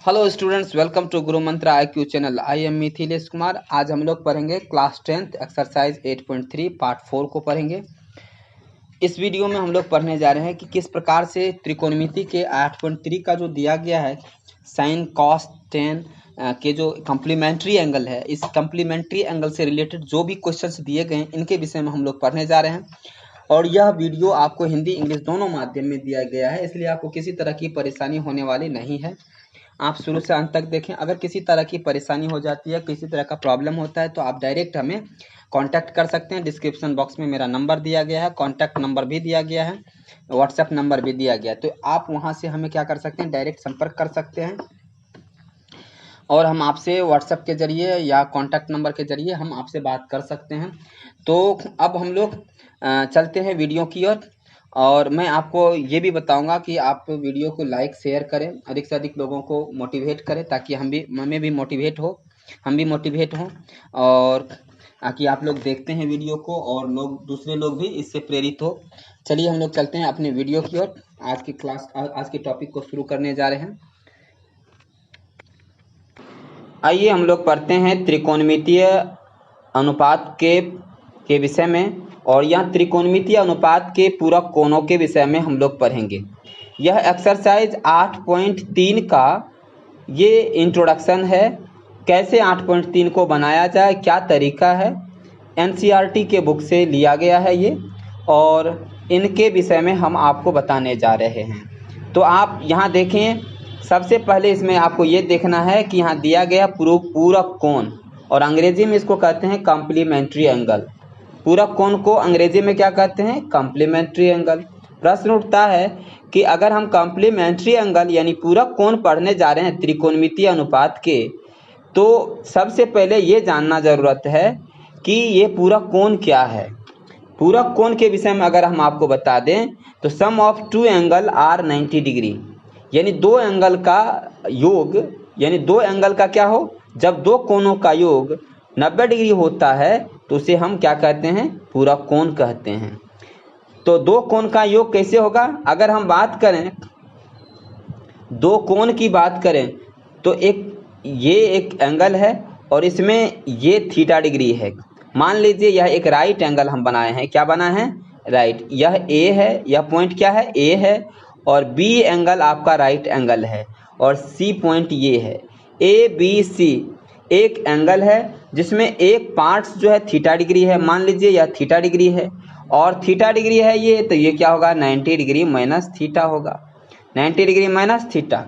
Hello students, welcome to गुरु मंत्र IQ channel. I am Mithilesh Kumar. आज हम लोग पढ़ेंगे क्लास 10th एक्सरसाइज 8.3 पार्ट 4 को पढ़ेंगे। इस वीडियो में हम लोग पढ़ने जा रहे हैं कि किस प्रकार से त्रिकोणमिति के 8.3 का जो दिया गया है साइन कॉस टेन के जो कम्प्लीमेंट्री एंगल है, इस कम्प्लीमेंट्री एंगल से रिलेटेड जो भी क्वेश्चंस दिए गए हैं इनके विषय में हम लोग पढ़ने जा रहे हैं। और यह वीडियो आपको हिंदी इंग्लिश दोनों माध्यम में दिया गया है, इसलिए आपको किसी तरह की परेशानी होने वाली नहीं है। आप शुरू से अंत तक देखें। अगर किसी तरह की परेशानी हो जाती है, किसी तरह का प्रॉब्लम होता है तो आप डायरेक्ट हमें कांटेक्ट कर सकते हैं। डिस्क्रिप्शन बॉक्स में मेरा नंबर दिया गया है, कांटेक्ट नंबर भी दिया गया है, व्हाट्सएप नंबर भी दिया गया है, तो आप वहां से हमें क्या कर सकते हैं, डायरेक्ट संपर्क कर सकते हैं और हम आपसे व्हाट्सएप के जरिए या कांटेक्ट नंबर के जरिए हम आपसे बात कर सकते हैं। तो अब हम लोग चलते हैं वीडियो की ओर। और मैं आपको ये भी बताऊंगा कि आप वीडियो को लाइक शेयर करें, अधिक से अधिक लोगों को मोटिवेट करें ताकि हमें भी मोटिवेट हो, हम भी मोटिवेट हों, और ताकि आप लोग देखते हैं वीडियो को और दूसरे लोग भी इससे प्रेरित हो। चलिए हम लोग चलते हैं अपने वीडियो की ओर। आज के टॉपिक को शुरू करने जा रहे हैं। आइए हम लोग पढ़ते हैं त्रिकोणमितीय अनुपात के विषय में, और यहाँ त्रिकोणमितीय अनुपात के पूरक कोणों के विषय में हम लोग पढ़ेंगे। यह एक्सरसाइज 8.3 का ये इंट्रोडक्शन है। कैसे 8.3 को बनाया जाए, क्या तरीका है, NCERT के बुक से लिया गया है ये, और इनके विषय में हम आपको बताने जा रहे हैं। तो आप यहाँ देखें, सबसे पहले इसमें आपको ये देखना है कि यहाँ दिया गया पूरक कोण, और अंग्रेजी में इसको कहते हैं कॉम्प्लीमेंट्री एंगल। पूरक कोण को अंग्रेजी में क्या कहते हैं, कॉम्प्लीमेंट्री एंगल। प्रश्न उठता है कि अगर हम कॉम्प्लीमेंट्री एंगल यानी पूरक कोण पढ़ने जा रहे हैं त्रिकोणमितीय अनुपात के, तो सबसे पहले ये जानना जरूरत है कि ये पूरक कोण क्या है। पूरक कोण के विषय में अगर हम आपको बता दें तो sum of two angle are 90 degree, यानी दो एंगल का योग, यानी दो एंगल का क्या हो, जब दो कोणों का योग 90 डिग्री होता है तो उसे हम क्या कहते हैं, पूरक कोण कहते हैं। तो दो कोण का योग कैसे होगा, अगर हम बात करें दो कोण की बात करें तो ये एक एंगल है और इसमें ये थीटा डिग्री है। मान लीजिए यह एक राइट एंगल हम बनाए हैं, क्या बना है, राइट। यह ए है, यह पॉइंट क्या है, ए है, और बी एंगल आपका राइट एंगल है, और सी पॉइंट ये है। ABC एक एंगल है जिसमें एक पार्ट्स जो है थीटा डिग्री है। मान लीजिए यह थीटा डिग्री है और थीटा डिग्री है ये, तो ये क्या होगा, 90 डिग्री माइनस थीटा होगा, 90 डिग्री माइनस थीटा।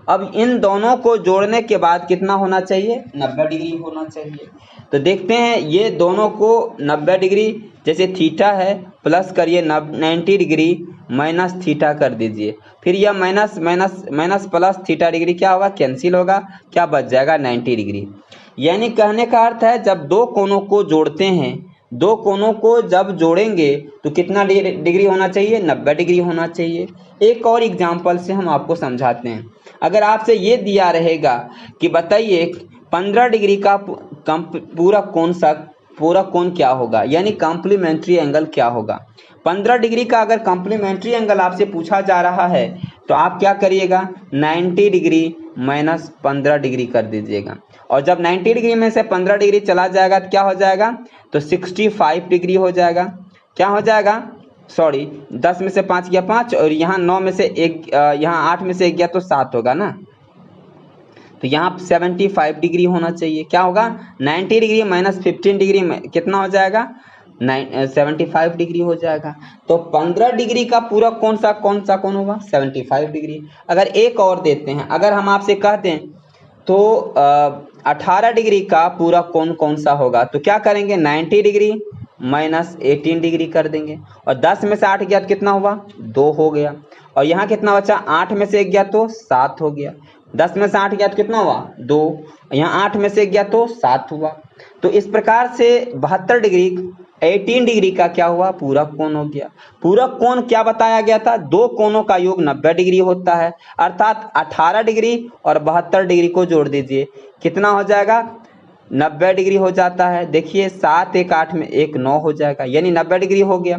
अब इन दोनों को जोड़ने के बाद कितना होना चाहिए, 90 डिग्री होना चाहिए। तो देखते हैं ये दोनों को 90 डिग्री, जैसे थीटा है प्लस करिए 90 डिग्री माइनस थीटा कर दीजिए, फिर यह minus minus minus plus theta degree क्या होगा, कैंसिल होगा, क्या बच जाएगा, 90 डिग्री। यानी कहने का अर्थ है जब दो कोणों को जोड़ते हैं, दो कोणों को जब जोड़ेंगे तो कितना डिग्री होना चाहिए, 90 डिग्री होना चाहिए। एक और एग्जांपल से हम आपको समझाते हैं। अगर आपसे ये दिया रहेगा कि बताइए 15 डिग्री का पूरक कोण क्या होगा, यानी कॉम्प्लीमेंट्री एंगल क्या होगा। 15 डिग्री का अगर कॉम्प्लीमेंट्री एंगल आपसे पूछा जा रहा है तो आप क्या करिएगा, 90 डिग्री माइनस 15 डिग्री कर दीजिएगा, और जब 90 डिग्री में से 15 डिग्री चला जाएगा तो क्या हो जाएगा, तो 65 डिग्री हो जाएगा। क्या हो जाएगा, सॉरी 10 में से 5 गया 5, और यहाँ 9 में से 1, यहाँ 8 में से 1 गया तो 7 होगा ना, तो यहाँ 75 डिग्री होना चाहिए। क्या होगा, 90 डिग्री माइनस 15 डिग्री में कितना हो जाएगा, 75 डिग्री हो जाएगा। तो 15 डिग्री का पूरक कौन सा कोण होगा, 75 डिग्री। अगर एक और देते हैं, अगर हम आपसे कहते हैं तो 18 डिग्री का पूरक कोण कौन सा होगा, तो क्या करेंगे, 90 डिग्री माइनस 18 डिग्री कर देंगे, और 10 में से 8 गया तो कितना हुआ, 2 हो गया, और यहाँ कितना बचा, 8 में से 1 गया तो 7 हो गया, 10 में से 8 गया तो कितना हुआ, 2, यहाँ 8 में से 1 गया तो 7 हुआ। तो इस प्रकार से 72 डिग्री 18 डिग्री का क्या हुआ, पूरक कोण हो गया। पूरक कोण क्या बताया गया था, दो कोणों का योग 90 डिग्री होता है, अर्थात 18 डिग्री और 72 डिग्री को जोड़ दीजिए, कितना हो जाएगा, 90 डिग्री हो जाता है। देखिए 7 1 8 में 1 9 हो जाएगा, यानी 90 डिग्री हो गया।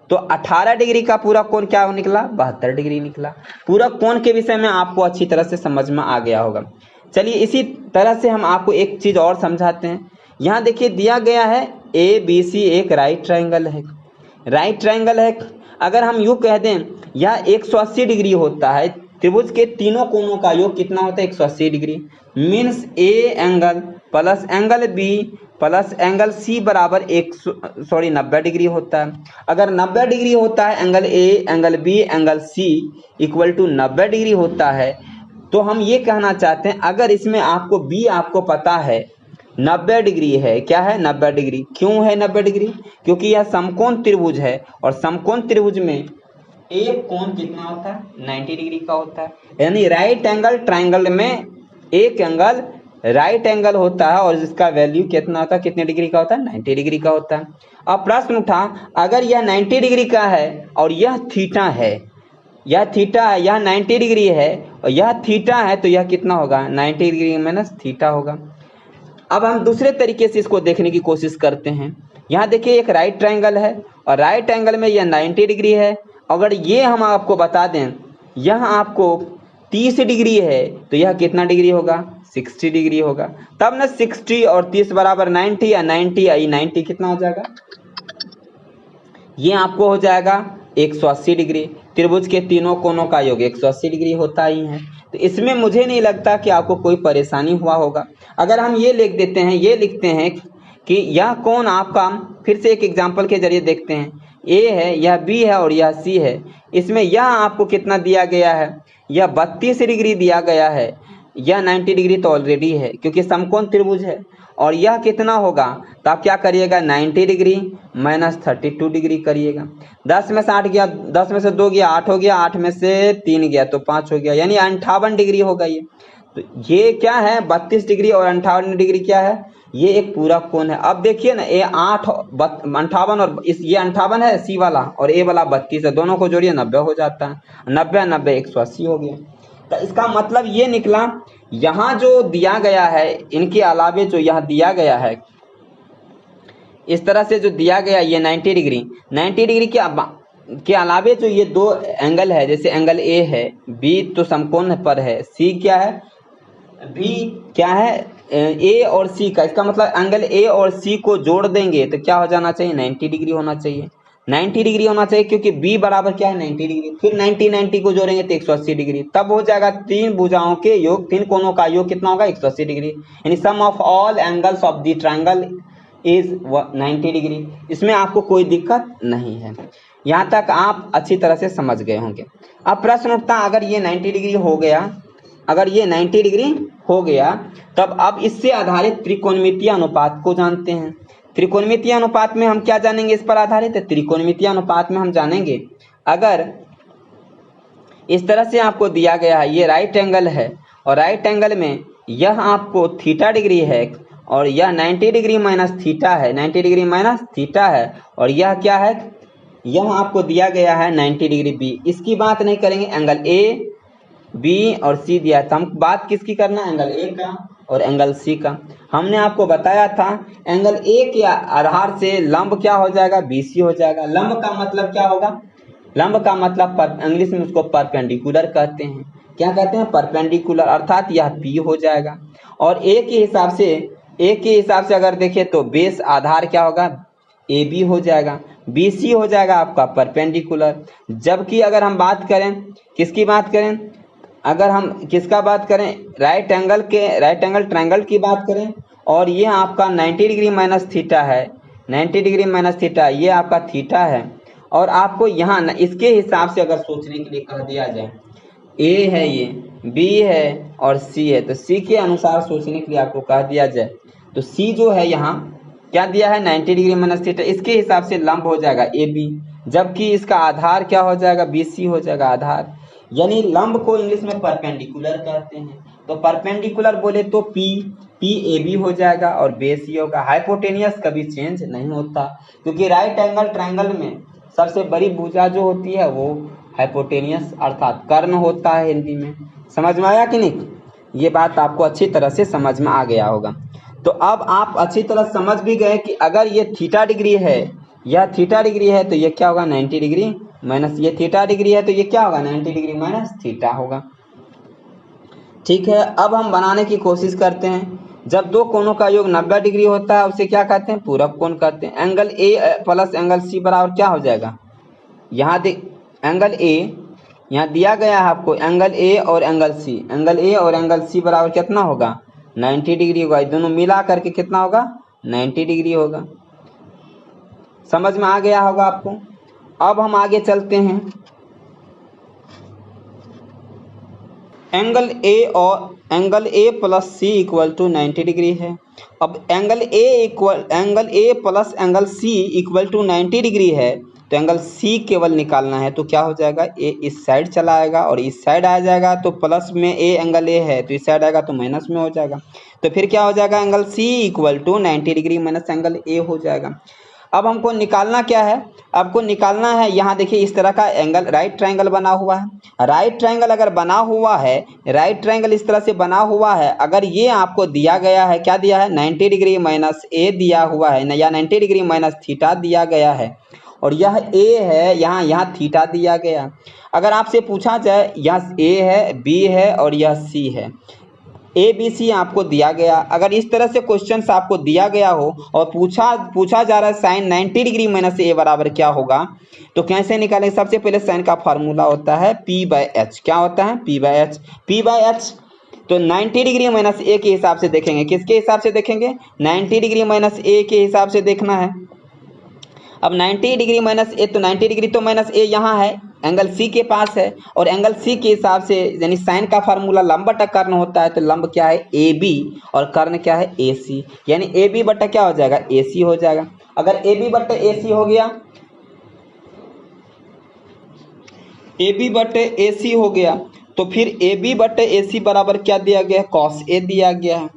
तो 18 डिग्री का पूरा कोण क्या निकला, 72 डिग्री निकला। पूरा कोण के विषय में आपको अच्छी तरह से समझ में आ गया होगा। चलिए इसी तरह से हम आपको एक चीज और समझाते हैं। यहाँ देखिए दिया गया है ABC एक राइट ट्रायंगल है, राइट ट्रायंगल है। अगर हम यूँ कह दें यह 180 डिग्री होता है, त्रिभुज के तीनों कोणों का योग कितना होता है, 180 degree. Means A angle plus angle B plus angle C बराबर 90 डिग्री होता है। अगर 90 डिग्री होता है angle A angle B angle C equal to 90 degree होता है, तो हम ये कहना चाहते हैं अगर इसमें आपको B आपको पता है 90 डिग्री है, क्या है 90 डिग्री। क्यों है 90 डिग्री, क्योंकि यह समकोण त्रिभुज है और समकोण त्रिभुज में एक कोण कितना होता है, 90 डिग्री का होता है। यानी राइट एंगल ट्रायंगल में एक एंगल राइट एंगल होता है और जिसका वैल्यू कितना होता है, कितने डिग्री का होता है, 90 डिग्री का होता है। अब प्रश्न उठा अगर यह 90 डिग्री का है और यह थीटा है, यह थीटा है, यह 90 डिग्री है और यह थीटा है, तो यह कितना होगा, 90 डिग्री माइनस थीटा होगा। अब हम दूसरे तरीके से इसको देखने की कोशिश करते हैं। यहाँ देखिए एक राइट ट्रायंगल है और राइट एंगल में यह 90 डिग्री है। अगर ये हम आपको बता दें यह आपको 30 डिग्री है, तो यह कितना डिग्री होगा, 60 डिग्री होगा। तब ना 60 और 30 बराबर 90 या 90 कितना हो जाएगा, ये आपको हो जाएगा 180 डिग्री। त्रिभुज के तीनों कोणों का योग 180 डिग्री होता ही है। तो इसमें मुझे नहीं लगता कि आपको कोई परेशानी हुआ होगा। अगर हम ये लिख देते हैं, ये लिखते हैं कि यह कोण आपका, फिर से एक एग्जांपल के जरिए देखते हैं, A है, यह B है और यह C है। इसमें यह आपको कितना दिया गया है, यह 32 डिग्री दिया गया है। यह 90 डिग्री तो ऑलरेडी है क्योंकि समकोण त्रिभुज है। और यह कितना होगा, तो आप क्या करिएगा, 90 डिग्री माइनस 32 डिग्री करिएगा। 10 में से 8 गया, 10 में से 2 गया 8 हो गया, 8 में से 3 गया तो 5 हो गया, यानी 58 डिग्री होगा ये। तो ये क्या है, 32 डिग्री और 58 डिग्री क्या है, ये एक पूरा कोण है। अब देखिए ना, ये 58 और ये 58 है C वाला और A वाला 32 है, दोनों को जोड़िए 90 हो जाता है। 90 180 हो गया। तो इसका मतलब ये निकला, यहाँ जो दिया गया है इनके अलावे जो यहाँ दिया गया है, इस तरह से जो दिया गया ये 90 डिग्री के अलावे जो ये दो एंगल है, जैसे एंगल A है, B तो समकोण पर है, C क्या है, B क्या है, A और C का। इसका मतलब एंगल A और C को जोड़ देंगे तो क्या हो जाना चाहिए, 90 डिग्री होना चाहिए। 90 डिग्री होना चाहिए क्योंकि B बराबर क्या है, 90 डिग्री। फिर 90 को जोड़ेंगे तो 180 डिग्री। तब हो जाएगा तीन भुजाओं के योग, तीन कोणों का योग कितना होगा, 180 डिग्री। यानी sum of all angles of the triangle is 90 degree. इसमें आपको कोई दिक्कत नहीं है। यहाँ तक आप अच्छी तरह से समझ गए होंगे। अब प्रश्न उठता, अगर ये 90 डिग्री हो गया, अगर ये 90 डिग्री हो गया, तब अब इससे आधारित त्रिकोणमितीय अनुपात को जानते हैं। त्रिकोणमितीय अनुपात में हम क्या जानेंगे, इस पर आधारित है। त्रिकोणमितीय अनुपात में हम जानेंगे, अगर इस तरह से आपको दिया गया है, ये राइट एंगल है और राइट एंगल में यह आपको थीटा डिग्री है और यह 90 डिग्री माइनस थीटा है, 90 डिग्री माइनस थीटा है, और यह क्या है, यह आपको दिया गया है 90 डिग्री बी। इसकी बात नहीं करेंगे, एंगल ए बी और सी दिया था, हम बात किसकी करना, एंगल ए का और एंगल सी का। हमने आपको बताया था एंगल ए के आधार से लंब क्या हो जाएगा, बीसी हो जाएगा। लंब का मतलब क्या होगा, लंब का मतलब इंग्लिश में उसको परपेंडिकुलर कहते हैं। क्या कहते हैं, परपेंडिकुलर, अर्थात यह पी हो जाएगा। और ए के हिसाब से अगर देखें तो बेस आधार क्या होगा, ए बी हो जाएगा, बी सी हो जाएगा आपका परपेंडिकुलर। जबकि अगर हम बात करें, किसकी बात करें, अगर हम किसका बात करें, राइट एंगल ट्रायंगल की बात करें, और ये आपका 90 डिग्री माइनस थीटा है, 90 डिग्री माइनस थीटा ये आपका थीटा है। और आपको यहाँ इसके हिसाब से अगर सोचने के लिए कह दिया जाए, ए है ये, बी है और सी है, तो सी के अनुसार सोचने के लिए आपको कह दिया जाए तो सी जो है यहाँ क्या दिया है, 90 डिग्री माइनस थीटा, इसके हिसाब से लंब हो जाएगा ए बी, जबकि इसका आधार क्या हो जाएगा, बी सी हो जाएगा आधार। यानी लंब को इंग्लिश में परपेंडिकुलर कहते हैं। तो परपेंडिकुलर बोले तो पी ए बी हो जाएगा और बेस सी होगा। हाइपोटेनियस कभी चेंज नहीं होता, क्योंकि राइट एंगल ट्रायंगल में सबसे बड़ी भुजा जो होती है वो हाइपोटेनियस अर्थात कर्ण होता है हिंदी में। समझ में आया कि नहीं, ये बात आपको अच्छी तरह से समझ में आ गया होगा। तो अब आप अच्छी तरह समझ भी गए कि अगर ये थीटा डिग्री है यह थीटा डिग्री है तो ये क्या होगा 90 डिग्री माइनस, ये थीटा डिग्री है तो ये क्या होगा 90 डिग्री माइनस थीटा होगा। ठीक है, अब हम बनाने की कोशिश करते हैं। जब दो कोणों का योग 90 डिग्री होता है उसे क्या कहते हैं, पूरक कोण कहते हैं। Angle A plus angle C बराबर क्या हो जाएगा, यहाँ एंगल ए यहाँ दिया गया है आपको, एंगल ए और एंगल सी, एंगल ए और एंगल सी बराबर कितना होगा 90 डिग्री होगा। दोनों मिला करके कितना होगा 90 डिग्री होगा। समझ में आ गया होगा आपको। अब हम आगे चलते हैं। Angle A plus C equal to 90 degree है। अब angle A plus angle C equal to 90 degree है तो एंगल सी केवल निकालना है। तो क्या हो जाएगा, ए इस साइड चला आएगा और इस साइड आ जाएगा, तो प्लस में ए एंगल ए है तो इस साइड आएगा तो माइनस में हो जाएगा। तो फिर क्या हो जाएगा, angle C equal to 90 degree minus angle A हो जाएगा। अब हमको निकालना क्या है, आपको निकालना है, यहाँ देखिए इस तरह का एंगल राइट ट्रायंगल बना हुआ है। राइट ट्रायंगल अगर बना हुआ है, राइट ट्रायंगल इस तरह से बना हुआ है, अगर ये आपको दिया गया है, क्या दिया है 90 डिग्री माइनस ए दिया हुआ है या 90 डिग्री माइनस थीटा दिया गया है, और यह ए है, यहाँ थीटा दिया गया। अगर आपसे पूछा जाए यहाँ ए है, बी है और यह सी है, ए बी सी आपको दिया गया, अगर इस तरह से क्वेश्चन आपको दिया गया हो और पूछा जा रहा है साइन 90 डिग्री माइनस ए बराबर क्या होगा, तो कैसे निकालेंगे। सबसे पहले साइन का फार्मूला होता है P/H। क्या होता है P/H। तो 90 डिग्री माइनस ए के हिसाब से देखेंगे, किसके हिसाब से देखेंगे 90 डिग्री माइनस ए के हिसाब से देखना है। अब 90 डिग्री माइनस ए, तो 90 डिग्री तो माइनस ए यहाँ है, एंगल सी के पास है, और एंगल सी के हिसाब से यानी साइन का फार्मूला लंब बटा कर्ण होता है, तो लंब क्या है ए बी और कर्ण क्या है ए सी, यानी ए बी बटा क्या हो जाएगा ए सी हो जाएगा। अगर ए बी बटे ए सी हो गया, ए बी बटे ए सी हो गया, तो फिर ए बी बटे ए सी बराबर क्या दिया गया है कॉस ए दिया गया है।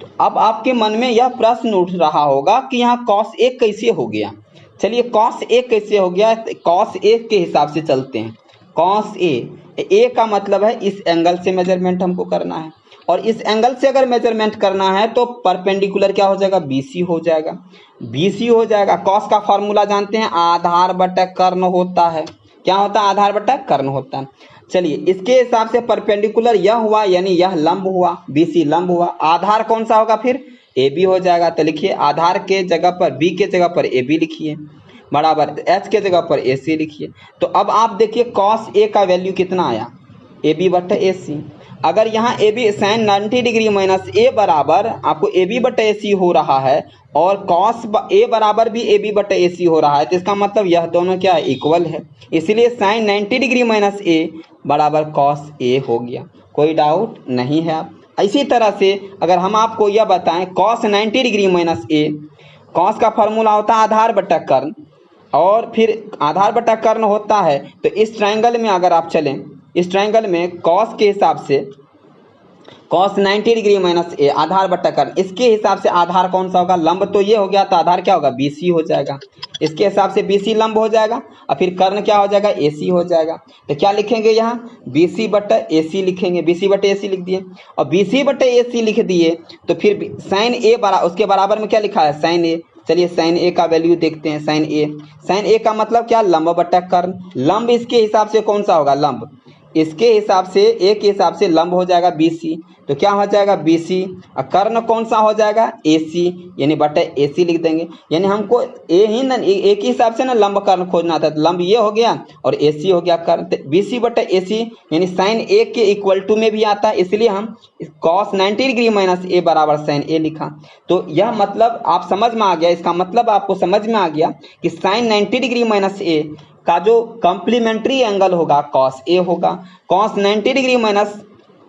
तो अब आपके मन में यह प्रश्न उठ रहा होगा कि यहाँ कॉस ए कैसे हो गया। चलिए कॉस ए कैसे हो गया, कॉस ए के हिसाब से चलते हैं। कॉस ए का मतलब है इस एंगल से मेजरमेंट हमको करना है, और इस एंगल से अगर मेजरमेंट करना है तो परपेंडिकुलर क्या हो जाएगा बीसी हो जाएगा, बीसी हो जाएगा। कॉस का फॉर्मूला जानते हैं, आधार बटा कर्ण होता है। क्या होता है, आधार बटा कर्ण होता है। चलिए इसके हिसाब से परपेंडिकुलर यह हुआ, यानी यह लंब हुआ, बीसी लंब हुआ। आधार कौन सा होगा फिर ए बी हो जाएगा। तो लिखिए आधार के जगह पर बी के जगह पर ए बी लिखिए, बराबर एच के जगह पर ए सी लिखिए। तो अब आप देखिए कॉस ए का वैल्यू कितना आया, ए बी बटा ए सी। अगर यहाँ A B sine 90 degree minus A बराबर आपको ए बी बटा ए सी हो रहा है, और कॉस ए बराबर भी ए बी बटा ए सी हो रहा है, तो इसका मतलब यह दोनों क्या है इक्वल है, इसलिए साइन 90 डिग्री माइनस ए बराबर कॉस ए हो गया। कोई डाउट नहीं है। आप इसी तरह से अगर हम आपको यह बताएं कॉस 90 डिग्री माइनस ए, कॉस का फॉर्मूला होता है आधार बटा कर्ण, और फिर आधार बटा कर्ण होता है। तो इस ट्रायंगल में अगर आप चलें, इस ट्रायंगल में कॉस के हिसाब से कॉस 90 डिग्री माइनस ए आधार बटा कर्ण, इसके हिसाब से आधार कौन सा होगा, लंब तो ये हो गया, तो आधार क्या होगा बीसी हो जाएगा। इसके हिसाब से बीसी लंब हो जाएगा, और फिर कर्ण क्या हो जाएगा एसी हो जाएगा। तो क्या लिखेंगे यहाँ बीसी बटा एसी लिखेंगे, बीसी बटे एसी लिख दिए, और बीसी बटे एसी लिख दिए तो फिर साइन ए उसके बराबर में क्या लिखा है साइन ए। चलिए साइन ए का वैल्यू देखते हैं। साइन ए का मतलब क्या, लंब बटा कर्ण। लंब इसके हिसाब से कौन सा होगा, लंब इसके हिसाब से ए के हिसाब से लंब हो जाएगा बीसी, तो क्या हो जाएगा बीसी, और कर्ण कौन सा हो जाएगा एसी, यानी बटा एसी लिख देंगे। यानी हमको ए ही ना ए के हिसाब से ना लंब कर्ण खोजना था, तो लंब ये हो गया और एसी हो गया कर्ण। बीसी बटा एसी यानी साइन ए के इक्वल टू में भी आता है, इसलिए हम कॉस 90 डिग्री माइनस ए बराबर साइन ए लिखा। तो यह मतलब आप समझ में आ गया, इसका मतलब आपको समझ में आ गया कि साइन 90 डिग्री माइनस ए का जो कॉम्प्लीमेंट्री एंगल होगा कॉस ए होगा, कॉस 90 डिग्री माइनस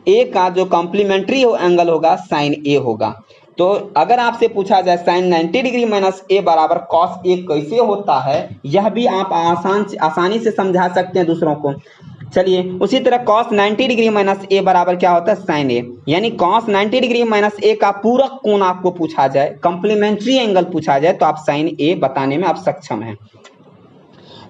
ए का जो कॉम्प्लीमेंट्री एंगल होगा साइन ए होगा। तो अगर आपसे पूछा जाए साइन 90 डिग्री माइनस ए बराबर कॉस ए कैसे होता है, यह भी आप आसानी से समझा सकते हैं दूसरों को। चलिए उसी तरह कॉस 90 डिग्री माइनस ए बराबर क्या होता है साइन ए, यानी कॉस 90 डिग्री माइनस ए का पूरक कोण आपको पूछा जाए, कॉम्प्लीमेंट्री एंगल पूछा जाए, तो आप साइन ए बताने में आप सक्षम हैं।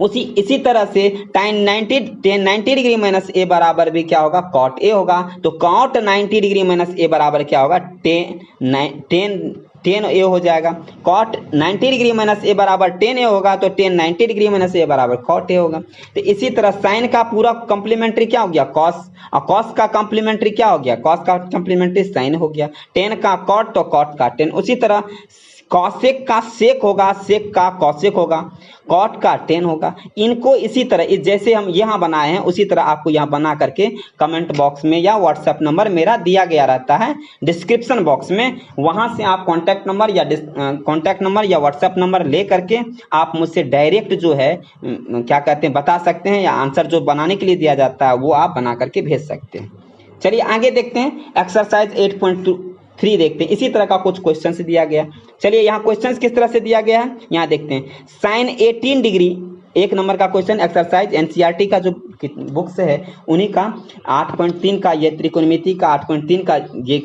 इसी तरह से tan 90 डिग्री माइनस ए बराबर भी क्या होगा कॉट ए होगा। तो कॉट 90 डिग्री माइनस ए बराबर क्या होगा टेन 10 ए हो जाएगा। कॉट 90 डिग्री माइनस ए बराबर 10 ए होगा, तो 10 90 डिग्री माइनस ए बराबर कॉट ए होगा। तो इसी तरह साइन का पूरा कॉम्प्लीमेंट्री क्या हो गया, कॉस, और कॉस का कॉम्प्लीमेंट्री क्या हो गया, कॉस का कॉम्प्लीमेंट्री साइन हो गया। 10 का कॉट तो कॉट का 10। उसी तरह कॉसेक का सेक होगा, सेक का कॉसेक होगा, कॉट का 10 होगा। इनको इसी तरह जैसे हम यहाँ बनाए हैं उसी तरह आपको यहाँ बना करके कमेंट बॉक्स में या व्हाट्सएप नंबर मेरा दिया गया रहता है डिस्क्रिप्शन बॉक्स में, वहाँ से आप कॉन्टैक्ट नंबर या व्हाट्सएप नंबर ले करके आप मुझसे डायरेक्ट जो है क्या कहते हैं बता सकते हैं, या आंसर जो बनाने के लिए दिया जाता है वो आप बना करके भेज सकते हैं। चलिए आगे देखते हैं, एक्सरसाइज 8.3 देखते हैं। इसी तरह का कुछ क्वेश्चन दिया गया। चलिए यहाँ क्वेश्चन किस तरह से दिया गया है यहाँ देखते हैं। साइन 18 डिग्री, 1 नंबर का क्वेश्चन, एक्सरसाइज एनसीईआरटी का जो बुक से है उन्हीं का 8.3 का ये त्रिकोणमिति का 8.3 का ये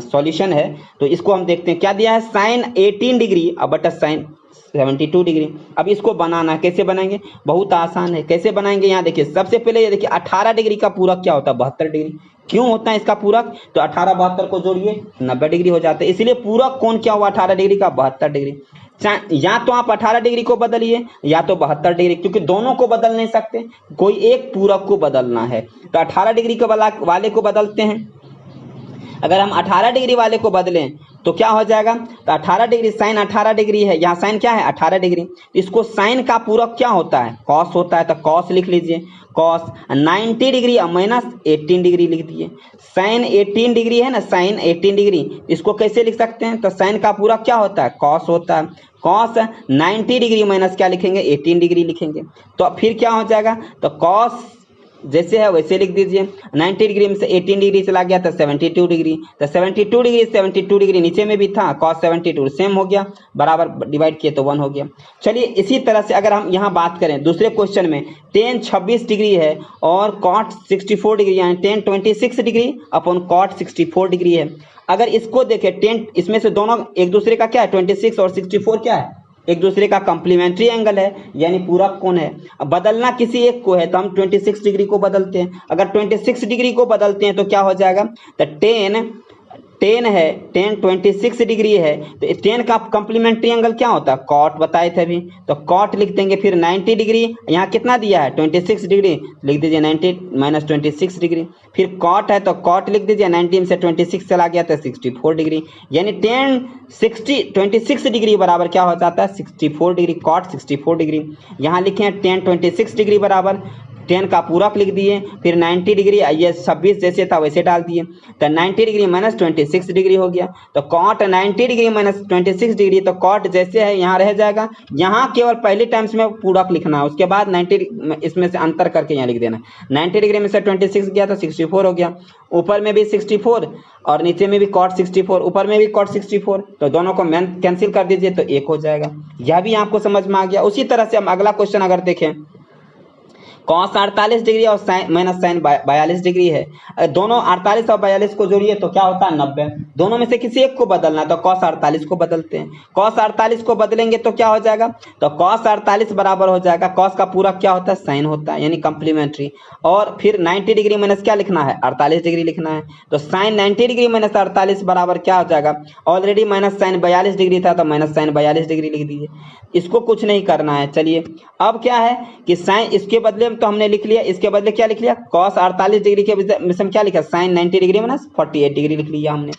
सॉल्यूशन है। तो इसको हम देखते हैं क्या दिया है, साइन 18 डिग्री अब बटा साइन 72 डिग्री। अब इसको बनाना है, कैसे बनाएंगे, बहुत आसान है। कैसे बनाएंगे यहाँ देखिए, सबसे पहले ये देखिए 18 डिग्री का पूरक क्या होता है, 72 डिग्री। क्यों होता है इसका पूरक, तो 18 72 को जोड़िए 90 डिग्री हो जाता है, इसलिए पूरक कोण क्या हुआ 18 डिग्री का 72 डिग्री। या तो आप 18 डिग्री को बदलिए या तो 72 डिग्री, क्योंकि दोनों को बदल नहीं सकते, कोई एक पूरक को बदलना है। तो 18 डिग्री के वाले को बदलते हैं। अगर हम 18 डिग्री वाले को बदलें तो क्या हो जाएगा, तो 18 डिग्री साइन 18 डिग्री है, यहाँ साइन क्या है 18 डिग्री, इसको साइन का पूरक क्या होता है, कॉस होता है, तो कॉस लिख लीजिए। कॉस 90 डिग्री माइनस 18 डिग्री लिख दिए। साइन 18 डिग्री है ना, साइन 18 डिग्री, इसको कैसे लिख सकते हैं, तो साइन का पूरक क्या होता है, कॉस होता है। कॉस 90 डिग्री माइनस क्या लिखेंगे, 18 डिग्री लिखेंगे। तो फिर क्या हो जाएगा, तो कॉस जैसे है वैसे लिख दीजिए। 90 डिग्री में से 18 डिग्री चला गया तो 72 डिग्री, तो 72 डिग्री नीचे में भी था, cos 72 सेम हो गया, बराबर डिवाइड किए तो 1 हो गया। चलिए इसी तरह से अगर हम यहाँ बात करें दूसरे क्वेश्चन में, tan 26 डिग्री है और cot 64 डिग्री, यानी tan 26 degree upon cot 64 degree है। अगर इसको देखें tan, इसमें से दोनों एक दूसरे का क्या है, 26 और 64 क्या है, एक दूसरे का कॉम्प्लीमेंट्री एंगल है, यानी पूरक कोण है। अब बदलना किसी एक को है तो हम 26 डिग्री को बदलते हैं। अगर 26 डिग्री को बदलते हैं तो क्या हो जाएगा, तो tan है, tan 26 डिग्री है, तो tan का कॉम्प्लीमेंट्री एंगल क्या होता है, कॉट बताए थे अभी, तो कॉट लिख देंगे। फिर 90 डिग्री, यहाँ कितना दिया है 26 डिग्री, लिख दीजिए 90 माइनस 26 डिग्री। फिर कॉट है तो कॉट लिख दीजिए, 90 में से 26 चला गया तो 64 डिग्री, यानी tan 26 डिग्री बराबर क्या हो जाता है 64 डिग्री, कॉट 64 डिग्री। यहाँ लिखे हैं tan 26 डिग्री बराबर 10 का पूरक लिख दिए, फिर 90 डिग्री, ये 26 जैसे था वैसे डाल दिए, तो 90 डिग्री माइनस 26 डिग्री हो गया। तो कॉट 90 डिग्री माइनस 26 डिग्री, तो कॉट जैसे है यहाँ रह जाएगा, यहाँ केवल पहले टाइम्स में पूरक लिखना है, उसके बाद 90 इसमें से अंतर करके यहाँ लिख देना। 90 डिग्री में से 26 गया तो 64 हो गया, ऊपर में भी 64 और नीचे में भी cot 64, ऊपर में भी cot 64, तो दोनों को कैंसिल कर दीजिए तो 1 हो जाएगा। यह भी आपको समझ में आ गया। उसी तरह से हम अगला क्वेश्चन अगर देखें, cos 48 डिग्री और माइनस साइन 42 डिग्री है, दोनों 48 और 42 को जोड़िए तो क्या होता है 90, दोनों में से किसी एक को बदलना है तो cos 48 को बदलते हैं। cos 48 को बदलेंगे तो क्या हो जाएगा, तो cos 48 बराबर हो जाएगा, cos का पूरा क्या होता है साइन होता है, यानी कॉम्प्लीमेंट्री। और फिर 90 डिग्री माइनस क्या लिखना है 48 डिग्री लिखना है, तो साइन 90 डिग्री माइनस 48 बराबर क्या हो जाएगा, ऑलरेडी माइनस साइन 42 डिग्री था तो माइनस साइन 42 डिग्री लिख दीजिए, इसको कुछ नहीं करना है। चलिए अब क्या है कि साइन इसके बदले तो हमने लिख लिया, इसके बदले क्या लिख लिया, cos 48 डिग्री के में क्या लिखा, साइन 90 डिग्री माइनस 48 डिग्री लिख लिया हमने।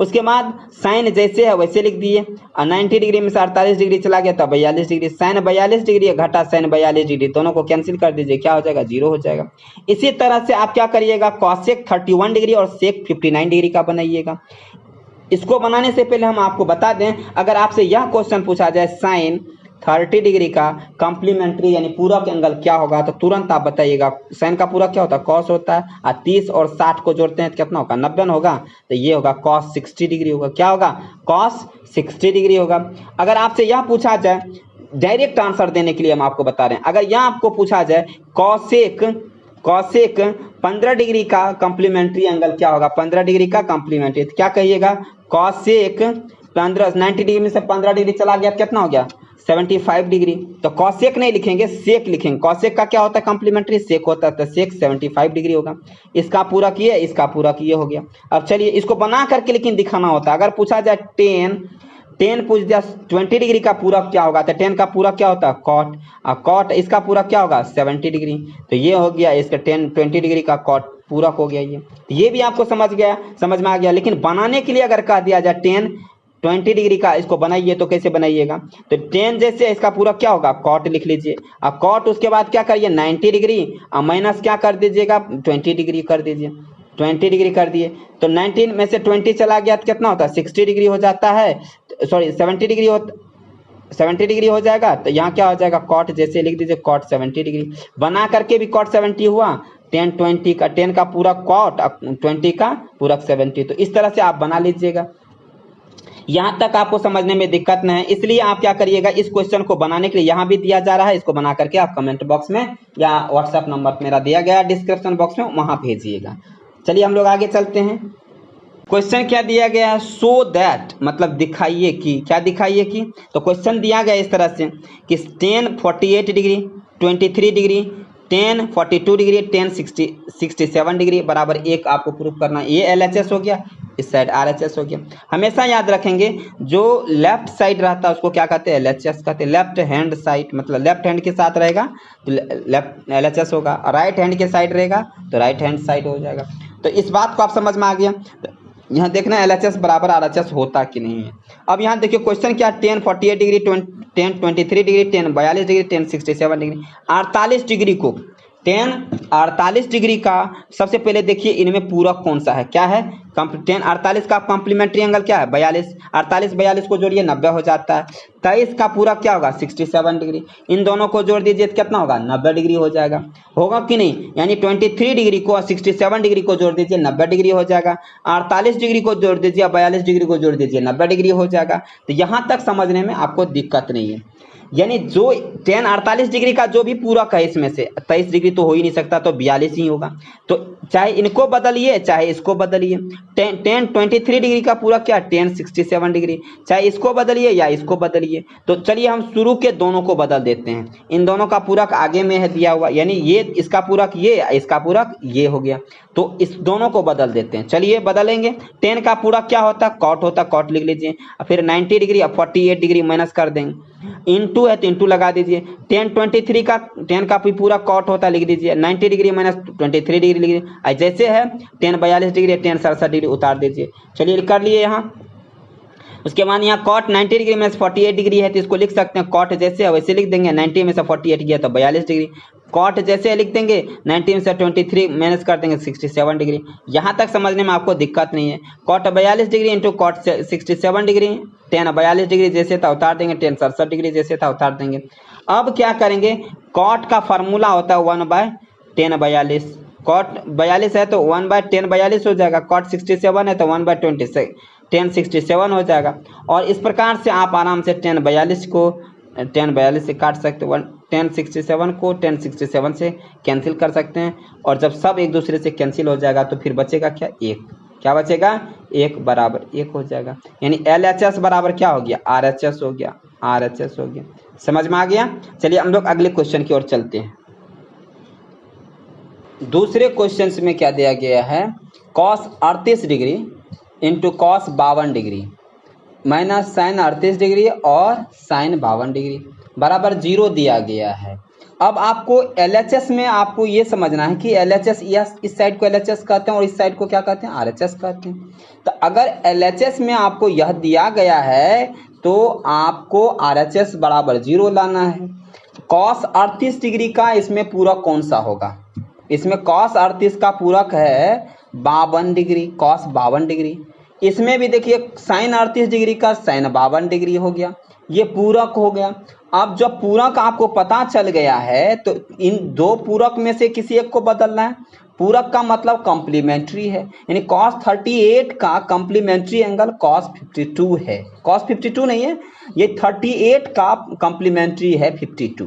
उसके बाद साइन जैसे है वैसे लिख दिए, और 90 डिग्री में से 48 डिग्री चला गया तो 42 डिग्री, साइन 42 डिग्री घटा साइन 42 डिग्री, दोनों को कैंसिल कर दीजिए, क्या हो जाएगा 0 हो जाएगा। इसी तरह से आप क्या करिएगा, कॉसेक 31 डिग्री और सेक 59 डिग्री का बनाइएगा। इसको बनाने से पहले हम आपको बता दें, अगर आपसे यह क्वेश्चन पूछा जाए साइन 30 डिग्री का कॉम्प्लीमेंट्री यानी पूरक एंगल क्या होगा, तो तुरंत आप बताइएगा। साइन का पूरक क्या होता है, कॉस होता है, और 30 और 60 को जोड़ते हैं तो कितना होगा 90 होगा, तो ये होगा cos 60 डिग्री होगा, क्या होगा cos 60 डिग्री होगा। अगर आपसे यह पूछा जाए, डायरेक्ट आंसर देने के लिए हम आपको बता रहे हैं, अगर यह आपको पूछा जाए कॉसेक 15 डिग्री का कॉम्प्लीमेंट्री एंगल क्या होगा, 15 डिग्री का कॉम्प्लीमेंट्री, तो क्या कहिएगा, कॉसेक 90 डिग्री में से 15 डिग्री चला गया कितना हो गया 75 डिग्री, तो कॉसेक नहीं लिखेंगे सेक लिखेंगे। कॉसेक का क्या होता है कॉम्प्लीमेंट्री, सेक होता है, तो सेक 75 डिग्री होगा। इसका पूरा किए, इसका पूरा किए हो गया। अब चलिए इसको बना करके लेकिन दिखाना होता है। अगर पूछा जाए tan टेन पूछ दिया 20 डिग्री का पूरक क्या होगा, तो 10 का पूरक क्या होता है कॉट, और कॉट इसका पूरक क्या होगा 70 डिग्री। तो ये हो गया इसका 20 डिग्री का कॉट पूरक हो गया। ये भी आपको समझ में आ गया। लेकिन बनाने के लिए अगर कह दिया जाए 20 डिग्री का इसको बनाइए तो कैसे बनाइएगा, तो 10 जैसे इसका पूरा क्या होगा कॉट लिख लीजिए, और कॉट उसके बाद क्या करिए 90 डिग्री और माइनस क्या कर दीजिएगा 20 डिग्री कर दीजिए, 20 डिग्री कर दिए तो 19 में से 20 चला गया तो कितना होता है 60 डिग्री हो जाता है, सॉरी 70 डिग्री 70 डिग्री हो जाएगा। तो यहाँ क्या हो जाएगा कॉट जैसे लिख दीजिए कॉट 70 डिग्री, बना करके भी कॉट 70 हुआ, 10 का पूरा कॉट 20 का पूरा 70, तो इस तरह से आप बना लीजिएगा। यहाँ तक आपको समझने में दिक्कत नहीं है, इसलिए आप क्या करिएगा इस क्वेश्चन को बनाने के लिए यहाँ भी दिया जा रहा है, इसको बना करके आप कमेंट बॉक्स में या व्हाट्सएप नंबर मेरा दिया गया डिस्क्रिप्शन बॉक्स में वहां भेजिएगा। चलिए हम लोग आगे चलते हैं। क्वेश्चन क्या दिया गया है, सो दैट मतलब दिखाइए कि, क्या दिखाइए कि, तो क्वेश्चन दिया गया इस तरह से कि 1048 डिग्री 23 डिग्री 1042 डिग्री 1067 डिग्री बराबर 1 आपको प्रूफ करना है। ये LHS हो गया, इस साइड RHS हो गया। हमेशा याद रखेंगे जो लेफ्ट साइड रहता है उसको क्या कहते हैं LHS कहते हैं, लेफ्ट हैंड साइड मतलब लेफ्ट हैंड के साथ रहेगा तो लेफ्ट LHS होगा, और राइट हैंड के साइड रहेगा तो राइट हैंड साइड हो जाएगा। तो इस बात को आप समझ में आ गया। यहाँ देखना LHS बराबर RHS होता कि नहीं है। अब यहाँ देखिए क्वेश्चन क्या 1048 degree 1023 degree 1042 degree 1067 degree 48 degree को 1048 डिग्री का सबसे पहले देखिए इनमें पूरक कौन सा है, क्या है 1048 का कॉम्प्लीमेंट्री एंगल क्या है 42, 48 42 को जोड़िए 90 हो जाता है। 23 का पूरक क्या होगा 67 डिग्री, इन दोनों को जोड़ दीजिए तो कितना होगा 90 डिग्री हो जाएगा, होगा कि नहीं। यानी 23 डिग्री को 67 डिग्री को जोड़ दीजिए 90 डिग्री हो जाएगा, 48 डिग्री को जोड़ दीजिए 42 डिग्री को जोड़ दीजिए 90 डिग्री हो जाएगा। तो यहाँ तक समझने में आपको दिक्कत नहीं है। यानी जो 1048 डिग्री का जो भी पूरक है इसमें से 23 डिग्री तो हो ही नहीं सकता, तो 42 ही होगा। तो चाहे इनको बदलिए चाहे इसको बदलिए, 1023 डिग्री का पूरक क्या 1067 डिग्री, चाहे इसको बदलिए या इसको बदलिए। तो चलिए हम शुरू के दोनों को बदल देते हैं, इन दोनों का पूरक आगे में है दिया हुआ, यानी ये इसका पूरक ये इसका पूरक ये हो गया, तो इस दोनों को बदल देते हैं। चलिए बदलेंगे। 10 का पूरक क्या होता है कॉट होता है, कॉट लिख लीजिए, फिर 90 डिग्री 48 डिग्री माइनस कर देंगे, इंटू है तो इंटू लगा दीजिए, 1023 का 10 का भी पूरा कॉट होता लिख दीजिए, 90 डिग्री माइनस 23 डिग्री लिख दीजिए, जैसे है 1042 डिग्री 1067 डिग्री उतार दीजिए। चलिए कर लिए यहाँ। उसके बाद यहाँ कॉट 90 डिग्री में से 48 डिग्री है तो इसको लिख सकते हैं कॉट जैसे है वैसे लिख देंगे, 90 में से 48 गया तो 42 डिग्री, कॉट जैसे लिख देंगे 90 में से 23 माइनस कर देंगे 67 डिग्री। यहाँ तक समझने में आपको दिक्कत नहीं है। Cot 42 degree into cot 67 degree, 1042 degree जैसे था उतार देंगे, 1067 डिग्री जैसे था उतार देंगे। अब क्या करेंगे, कॉट का फार्मूला होता है 1/1042, कॉट 42 है तो 1/1042 हो जाएगा, कॉट 67 है तो 1/20 1067 हो जाएगा। और इस प्रकार से आप आराम से 1042 को 1042 से काट सकते हो, 1067 को 1067 से कैंसिल कर सकते हैं, और जब सब एक दूसरे से कैंसिल हो जाएगा तो फिर बचेगा क्या 1, क्या बचेगा 1 बराबर 1 हो जाएगा। यानी LHS बराबर क्या हो गया RHS हो गया, RHS हो गया। समझ में आ गया। चलिए हम लोग अगले क्वेश्चन की ओर चलते हैं। दूसरे क्वेश्चन में क्या दिया गया है, cos 38 degree into cos 52 degree minus sine 38 degree और साइन 52 डिग्री बराबर 0 दिया गया है। अब आपको LHS में आपको ये समझना है कि LHS इस साइड को LHS कहते हैं और इस साइड को क्या कहते हैं RHS कहते हैं। तो अगर LHS में आपको यह दिया गया है तो आपको RHS बराबर 0 लाना है। कॉस 38 डिग्री का इसमें पूरक कौन सा होगा, इसमें कॉस 38 का पूरक है 52 डिग्री, कॉस 52 डिग्री। इसमें भी देखिए साइन 38 डिग्री का साइन 52 डिग्री हो गया, ये पूरक हो गया। अब जब पूरक आपको पता चल गया है तो इन दो पूरक में से किसी एक को बदलना है। पूरक का मतलब कॉम्प्लीमेंट्री है, यानी cos 38 का कॉम्प्लीमेंट्री एंगल cos 52 है, cos 52 नहीं है, ये 38 का कॉम्प्लीमेंट्री है 52,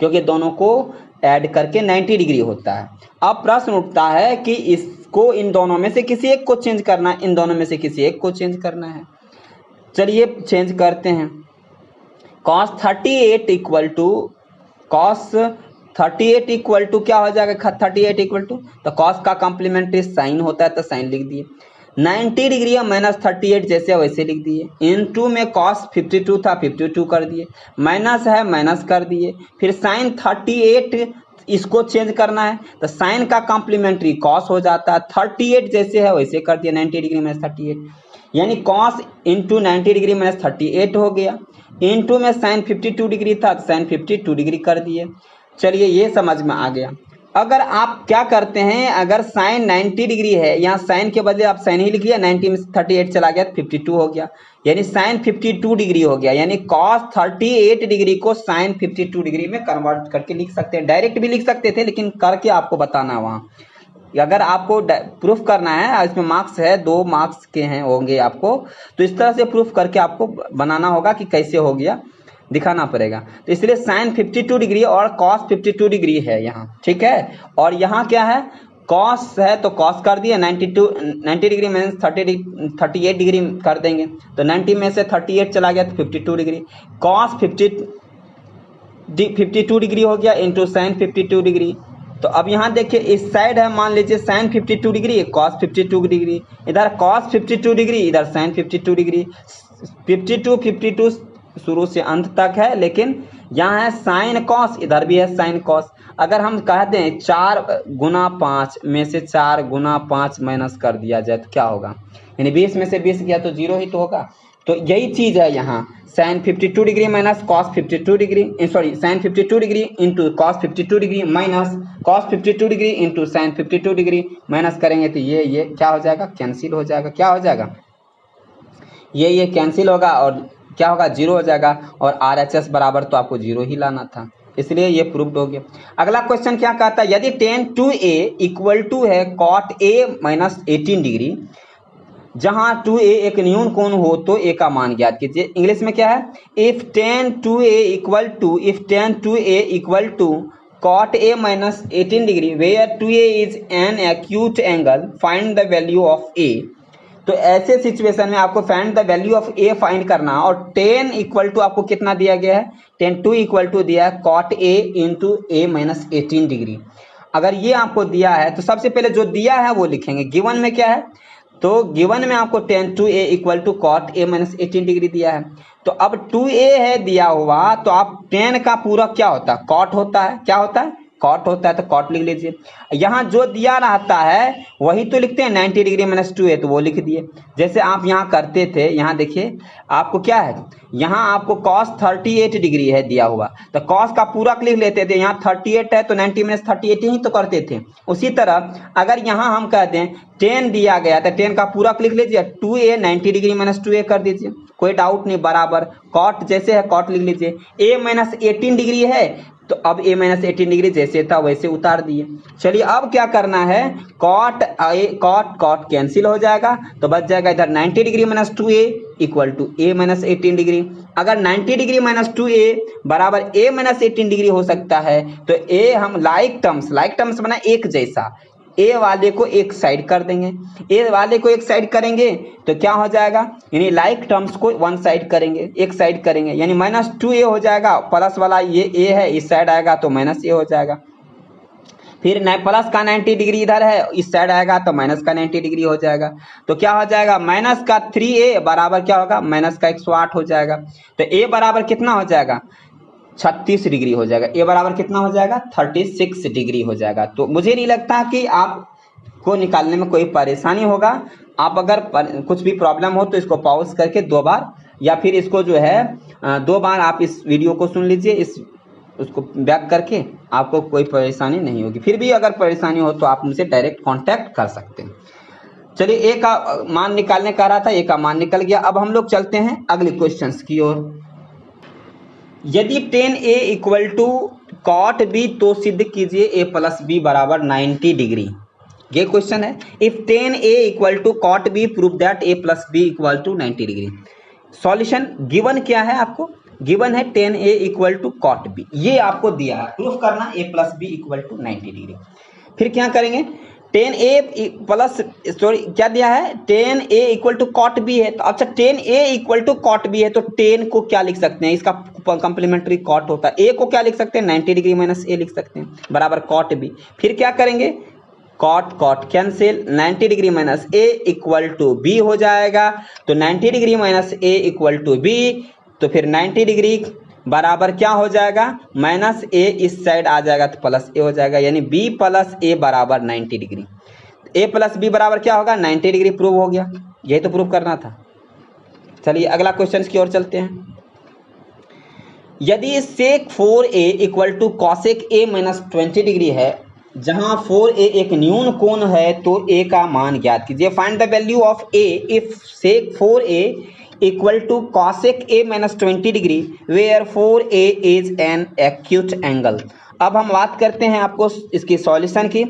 क्योंकि दोनों को ऐड करके 90 डिग्री होता है। अब प्रश्न उठता है कि इसको इन दोनों में से किसी एक को चेंज करना है, इन दोनों में से किसी एक को चेंज करना है। चलिए चेंज करते हैं। cos 38 इक्वल टू क्या हो जाएगा, 38 इक्वल टू, तो cos का कॉम्प्लीमेंट्री साइन होता है तो साइन लिख दिए, 90 डिग्री माइनस 38 जैसे वैसे लिख दिए। इनटू में cos 52 था 52 कर दिए, माइनस है माइनस कर दिए, फिर साइन 38 इसको चेंज करना है तो साइन का कॉम्प्लीमेंट्री कॉस हो जाता है, 38 जैसे है वैसे कर दिया 90 डिग्री माइनस 38, यानी कॉस इंटू 90 डिग्री माइनस 38 हो गया। इंटू में साइन 52 डिग्री था तो साइन 52 डिग्री कर दिए। चलिए ये समझ में आ गया। अगर आप क्या करते हैं, अगर साइन 90 डिग्री है, यहाँ साइन के बदले आप साइन ही लिख लिया, 90 में 38 चला गया तो 52 हो गया, यानी साइन 52 डिग्री हो गया, यानी कॉस 38 डिग्री को साइन 52 डिग्री में कन्वर्ट करके लिख सकते हैं। डायरेक्ट भी लिख सकते थे लेकिन करके आपको बताना वहाँ, अगर आपको प्रूफ करना है, इसमें मार्क्स है 2 मार्क्स के हैं होंगे आपको, तो इस तरह से प्रूफ करके आपको बनाना होगा कि कैसे हो गया, दिखाना पड़ेगा। तो इसलिए साइन 52 डिग्री और कॉस 52 डिग्री है यहाँ, ठीक है। और यहाँ क्या है, कॉस है तो कॉस कर दिए, 90 डिग्री माइनस 38 डिग्री कर देंगे तो 90 में से 38 चला गया तो 52 डिग्री, कॉस 52 डिग्री हो गया इंटू साइन 52 डिग्री। तो अब यहाँ देखिए इस साइड है, मान लीजिए साइन 52 डिग्री कॉस 52 डिग्री, इधर कॉस 52 डिग्री इधर साइन 52 डिग्री, 52 शुरू से अंत तक है, लेकिन यहाँ है साइन कॉस, इधर भी है साइन कॉस। अगर हम कहते हैं 4 गुना 5 में से 4 गुना 5 माइनस कर दिया जाए तो क्या होगा, यानी 20 में से 20 गया तो 0 ही तो होगा। तो यही चीज़ है यहाँ, sine 52 degree minus cos 52 degree, sorry sine 52 degree into cos 52 degree minus cos 52 degree into sine 52 degree, minus करेंगे तो ये क्या हो जाएगा, कैंसिल हो जाएगा। क्या हो जाएगा, ये कैंसिल होगा और क्या होगा, 0 हो जाएगा। और RHS बराबर तो आपको 0 ही लाना था, इसलिए ये प्रूव्ड हो गया। अगला क्वेश्चन क्या कहता है, यदि tan 2a इक्वल टू है cot a माइनस 18 डिग्री, जहां 2a एक न्यून कोण हो तो a का मान ज्ञात कीजिए। इंग्लिश में क्या है, if tan 2a equal to cot a minus 18 degree where 2a is an acute angle, find the value of a। तो ऐसे सिचुएशन में आपको find the value of a find करना, और tan इक्वल टू आपको कितना दिया गया है, tan 2 इक्वल टू दिया है cot a into a minus 18 degree. अगर ये आपको दिया है तो सबसे पहले जो दिया है वो लिखेंगे। गिवन में क्या है, तो गिवन में आपको tan 2a equal to cot a minus 18 degree दिया है। तो अब 2a है दिया हुआ, तो आप tan का पूरा क्या होता है, cot होता है, क्या होता है, कॉट होता है, तो कॉट लिख लीजिए। यहाँ जो दिया रहता है वही तो लिखते हैं, 90 डिग्री माइनस 2 है तो वो लिख दिए, जैसे आप यहाँ करते थे। यहाँ देखिए आपको क्या है, यहाँ आपको cos 38 डिग्री है दिया हुआ, तो cos का पूरा लिख लेते थे, यहाँ 38 है तो 90 माइनस 38 ही तो करते थे। उसी तरह अगर यहाँ हम कह दें tan दिया गया तो tan का पूरा लिख लीजिए, 2a 90 डिग्री माइनस 2a कर दीजिए, कोई डाउट नहीं, बराबर cot जैसे है cot लिख लीजिए। a माइनस 18 डिग्री है तो अब a माइनस 18 डिग्री जैसे था वैसे उतार दिए। चलिए अब क्या करना है, cot कैंसिल हो जाएगा तो बच जाएगा इधर 90 degree minus 2a equal to a minus 18 degree. अगर 90 डिग्री माइनस 2a बराबर a माइनस 18 डिग्री हो सकता है तो a हम लाइक टर्म्स बना एक जैसा, ए वाले को एक साइड कर देंगे, ए वाले को एक साइड करेंगे तो क्या हो जाएगा, यानी लाइक टर्म्स को वन साइड करेंगे, एक साइड करेंगे, यानी माइनस 2a हो जाएगा, प्लस वाला ये a है इस साइड आएगा तो माइनस a हो जाएगा। फिर प्लस का 90 डिग्री इधर है, इस साइड आएगा तो माइनस का 90 डिग्री हो जाएगा। तो क्या हो जाएगा, माइनस का 3a बराबर क्या होगा, माइनस का 108 हो जाएगा। तो a बराबर कितना हो जाएगा, 36 डिग्री हो जाएगा। ए बराबर कितना हो जाएगा, 36 डिग्री हो जाएगा। तो मुझे नहीं लगता कि आपको निकालने में कोई परेशानी होगा। आप अगर कुछ भी प्रॉब्लम हो तो इसको पॉज करके 2 बार या फिर इसको जो है 2 बार आप इस वीडियो को सुन लीजिए, उसको बैक करके, आपको कोई परेशानी नहीं होगी। फिर भी अगर परेशानी हो तो आप मुझसे डायरेक्ट कांटेक्ट कर सकते हैं। चलिए ए का मान निकालने का रहा था, ए का मान निकल गया। अब हम लोग चलते हैं अगले क्वेश्चंस की ओर। यदि tan a equal to cot b तो सिद्ध कीजिए a प्लस b बराबर 90 डिग्री। ये क्वेश्चन है, if tan a equal to cot b prove that a plus b equal to 90 degree. Solution given क्या है, आपको गिवन है tan a equal to cot b, ये आपको दिया है, प्रूफ करना a plus b equal to 90 degree. फिर क्या करेंगे, tan a प्लस सॉरी क्या दिया है, tan a equal to cot b है, तो अच्छा tan a equal to cot b है तो tan को क्या लिख सकते हैं, इसका कंप्लीमेंट्री cot होता है, a को क्या लिख सकते हैं, 90 डिग्री माइनस a लिख सकते हैं बराबर cot b। फिर क्या करेंगे, cot cancel, 90 degree minus A equal to B हो जाएगा। तो 90 degree minus A equal to B, तो फिर 90 डिग्री बराबर क्या हो जाएगा, माइनस ए इस साइड आ जाएगा तो प्लस ए हो जाएगा, यानी बी प्लस ए बराबर 90 डिग्री। ए प्लस बी बराबर क्या होगा, 90 डिग्री। प्रूव हो गया, यही तो प्रूव करना था। चलिए अगला क्वेश्चन की ओर चलते हैं। यदि sec 4a equal to cosec a minus 20 degree है, जहां 4a एक न्यून कोण है, तो a का मान ज्ञात कीजिए। Find the value of a if sec 4a equal to cosec a minus 20 degree where 4a is an acute angle. अब हम बात करते हैं आपको इसकी सॉल्यूशन की।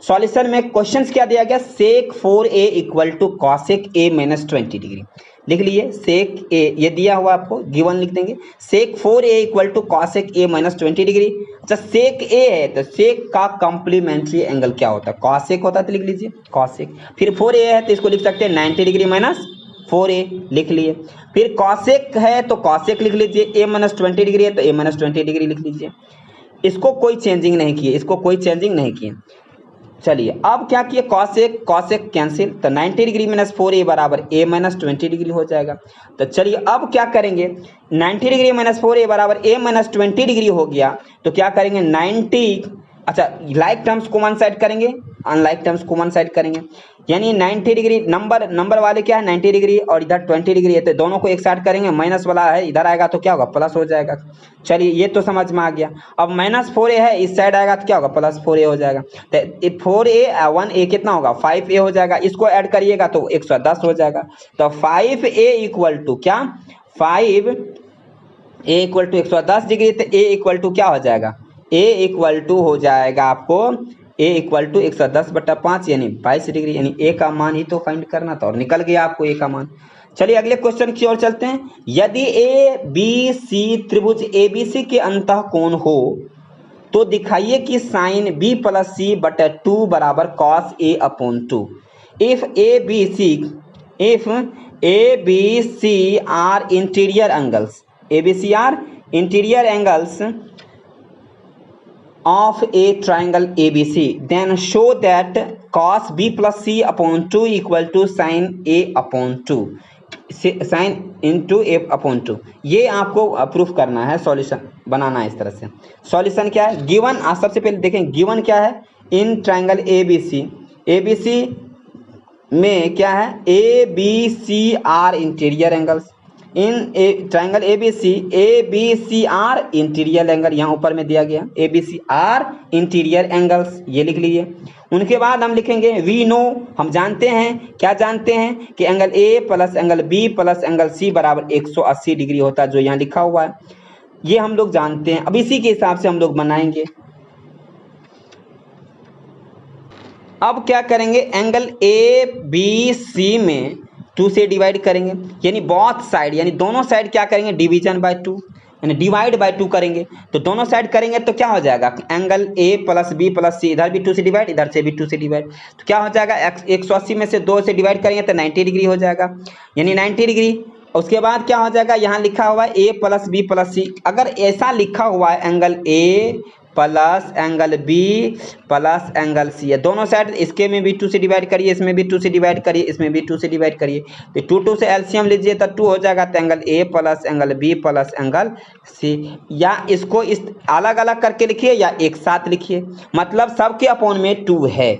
सॉल्यूशन में क्वेश्चंस क्या दिया गया, sec 4a equal to cosec a minus 20 degree. लिख लीजिए सेक a, ये दिया हुआ आपको, गिवन लिख देंगे। Sec 4a equal to cosec a minus 20 degree. अच्छा सेक a है तो सेक का कॉम्प्लीमेंट्री एंगल क्या होता है, कॉसेक होता है, तो लिख लीजिए कॉसेक। फिर 4a है तो इसको लिख सकते हैं 90 डिग्री माइनस 4a, लिख लिए। फिर कॉसेक है तो कॉसेक लिख लीजिए, a माइनस 20 डिग्री है तो a माइनस 20 डिग्री लिख लीजिए। इसको कोई चेंजिंग नहीं किए, इसको कोई चेंजिंग नहीं किए। चलिए अब क्या किए, कॉसेक कैंसिल, तो 90 डिग्री माइनस 4a बराबर a माइनस 20 डिग्री हो जाएगा। तो चलिए अब क्या करेंगे, 90 डिग्री माइनस 4a बराबर a माइनस 20 डिग्री हो गया, तो क्या करेंगे 90, अच्छा लाइक टर्म्स को वन साइड करेंगे, अनलाइक टर्म्स को वन साइड करेंगे, यानी 90 डिग्री नंबर वाले क्या है 90 डिग्री और इधर 20 डिग्री है, तो दोनों को एक साइड करेंगे, माइनस वाला है इधर आएगा तो क्या होगा, प्लस हो जाएगा। चलिए ये तो समझ में आ गया। अब माइनस 4a है इस साइड आएगा तो क्या होगा, प्लस 4a हो जाएगा। तो 4a 1a कितना होगा, 5a हो जाएगा। इसको ऐड करिएगा तो 110 हो जाएगा। तो 5a इक्वल टू क्या, 5a इक्वल टू 110 डिग्री, तो a इक्वल टू क्या हो जाएगा, a इक्वल टू हो जाएगा आपको a इक्वल टू 110/5 यानी 22 डिग्री, यानी a का मान ही तो फाइंड करना था और निकल गया आपको a का मान। चलिए अगले क्वेश्चन की ओर चलते हैं। यदि ए बी सी त्रिभुज ABC के अंतः कोण हो तो दिखाइए कि साइन b प्लस सी बटा 2 बराबर cos a upon 2। If A B C are interior angles, ABC are interior angles of a triangle ABC, then show that cos b plus c upon 2 equal to sin a upon 2, sin into a upon 2। ये आपको proof करना है, solution बनाना है इस तरह से। Solution क्या है, गिवन, सबसे पहले देखें गिवन क्या है, इन ट्राइंगल ABC में क्या है, ABC are interior angles, in triangle ABC are interior angle, यहाँ ऊपर में दिया गया ABC आर इंटीरियर एंगल्स, ये लिख लीजिए। उनके बाद हम लिखेंगे वी नो, हम जानते हैं, क्या जानते हैं कि angle A plus angle B plus angle C बराबर 180 डिग्री होता है, जो यहाँ लिखा हुआ है, ये हम लोग जानते हैं। अब इसी के हिसाब से हम लोग बनाएंगे। अब क्या करेंगे, एंगल ABC में 2 से डिवाइड करेंगे, यानी बोथ साइड, यानी दोनों साइड क्या करेंगे, डिवीजन बाय 2, यानी डिवाइड बाय 2 करेंगे। तो दोनों साइड करेंगे तो क्या हो जाएगा, angle A plus B plus C, इधर भी 2 से डिवाइड, इधर से भी 2 से डिवाइड, तो क्या हो जाएगा 180 में से 2 से डिवाइड करेंगे तो 90 डिग्री हो जाएगा, यानी 90 डिग्री। उसके बाद क्या हो जाएगा, यहाँ लिखा हुआ है A plus B plus C, अगर ऐसा लिखा हुआ है angle A plus angle B plus angle C है, दोनों साइड, इसके में भी 2 से डिवाइड करिए, इसमें भी 2 से डिवाइड करिए, इसमें भी 2 से डिवाइड करिए, तो 2 से एलसीएम लीजिए तो 2 हो जाएगा, तो angle A plus angle B plus angle C, या इसको इस अलग अलग करके लिखिए या एक साथ लिखिए, मतलब सबके अपॉन में 2 है।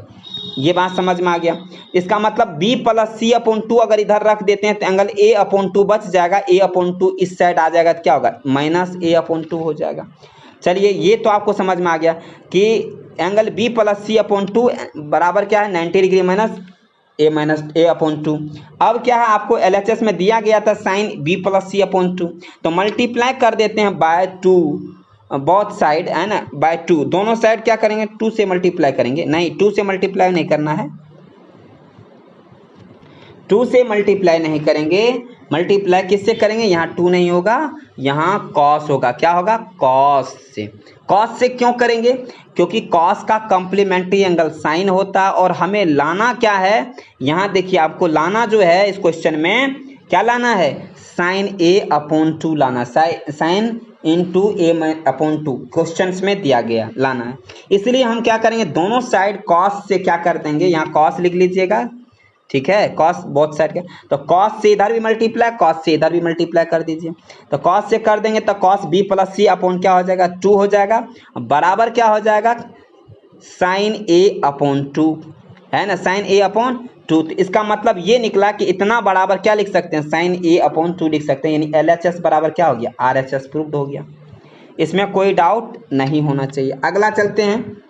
ये बात समझ में आ गया। इसका मतलब B प्लस C अपॉन 2 अगर इधर रख देते हैं तो एंगल A अपॉन 2 बच जाएगा, A अपॉन 2 इस साइड आ जाएगा तो क्या होगा, माइनस A अपॉन 2 हो जाएगा। चलिए ये तो आपको समझ में आ गया कि angle B plus C upon 2 बराबर क्या है 90 डिग्री माइनस A अपॉन 2। अब क्या है, आपको LHS में दिया गया था sine B plus C upon 2, तो मल्टीप्लाई कर देते हैं बाय 2, बोथ साइड है ना, बाय 2, दोनों साइड क्या करेंगे 2 से मल्टीप्लाई करेंगे, नहीं 2 से मल्टीप्लाई नहीं करना है, 2 से मल्टीप्लाई नहीं करेंगे, मल्टीप्लाई किससे करेंगे, यहाँ 2 नहीं होगा, यहाँ कॉस होगा, क्या होगा, कॉस से। कॉस से क्यों करेंगे, क्योंकि कॉस का कॉम्प्लीमेंट्री एंगल साइन होता है, और हमें लाना क्या है, यहाँ देखिए आपको लाना जो है इस क्वेश्चन में क्या लाना है, साइन A अपॉन 2 लाना, साइन इंटू a/2 क्वेश्चन में दिया गया लाना है। इसलिए हम क्या करेंगे, दोनों साइड कॉस से क्या कर देंगे, यहाँ कॉस लिख लीजिएगा, ठीक है, कॉस बोथ साइड के, तो कॉस से इधर भी मल्टीप्लाई, कॉस से इधर भी मल्टीप्लाई कर दीजिए। तो कॉस से कर देंगे तो कॉस b प्लस सी अपॉन क्या हो जाएगा, 2 हो जाएगा, बराबर क्या हो जाएगा, साइन a/2 है ना, साइन a/2। तो इसका मतलब ये निकला कि इतना बराबर क्या लिख सकते हैं, साइन a/2 लिख सकते हैं, यानी LHS बराबर क्या हो गया, RHS प्रूव्ड हो गया। इसमें कोई डाउट नहीं होना चाहिए। अगला चलते हैं,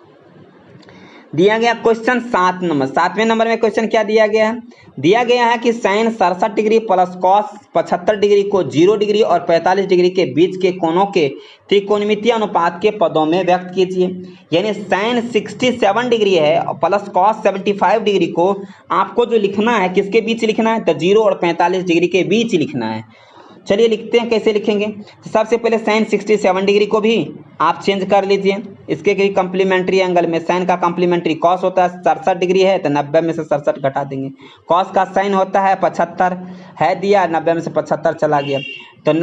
दिया गया क्वेश्चन 7वें नंबर में क्वेश्चन क्या दिया गया है, दिया गया है कि sine 67 degree plus cos 75 degree को 0 डिग्री और 45 डिग्री के बीच के कोणों के त्रिकोणमितीय अनुपात के पदों में व्यक्त कीजिए। यानी साइन 67 डिग्री है प्लस कॉस 75 डिग्री को आपको जो लिखना है किसके बीच लिखना है, तो 0 और 45 डिग्री के बीच लिखना है। चलिए लिखते हैं, कैसे लिखेंगे, तो सबसे पहले साइन 67 डिग्री को भी आप चेंज कर लीजिए, इसके भी कम्प्लीमेंट्री एंगल में साइन का कम्प्लीमेंट्री कॉस होता है 67 डिग्री है, तो 90 में से 67 घटा देंगे। कॉस का साइन होता है 75 है दिया, 90 में से 75 चला गया, तो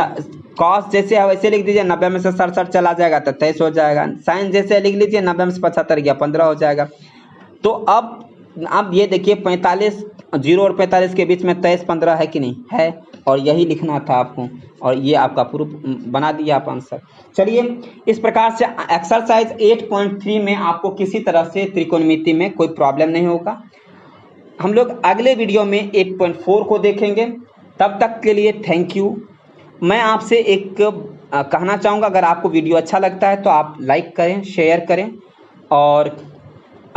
कॉस जैसे है वैसे लिख दीजिए, 90 में से 67 चला जाएगा तो 23 हो जाएगा। साइन जैसे लिख लीजिए, 90 में से 75 गया 15 हो जाएगा। तो अब ये देखिए 45, 0 और 45 के बीच में 23 15 है कि नहीं है, और यही लिखना था आपको, और ये आपका प्रूफ बना दिया आप आंसर। चलिए इस प्रकार से एक्सरसाइज 8.3 में आपको किसी तरह से त्रिकोणमिति में कोई प्रॉब्लम नहीं होगा। हम लोग अगले वीडियो में 8.4 को देखेंगे, तब तक के लिए थैंक यू। मैं आपसे एक कहना चाहूँगा, अगर आपको वीडियो अच्छा लगता है तो आप लाइक करें, शेयर करें और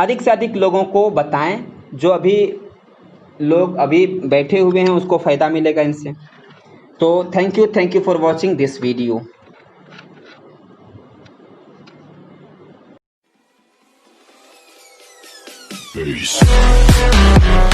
अधिक से अधिक लोगों को बताएं, जो लोग अभी बैठे हुए हैं उसको फ़ायदा मिलेगा इनसे। तो thank you for watching this video. Peace.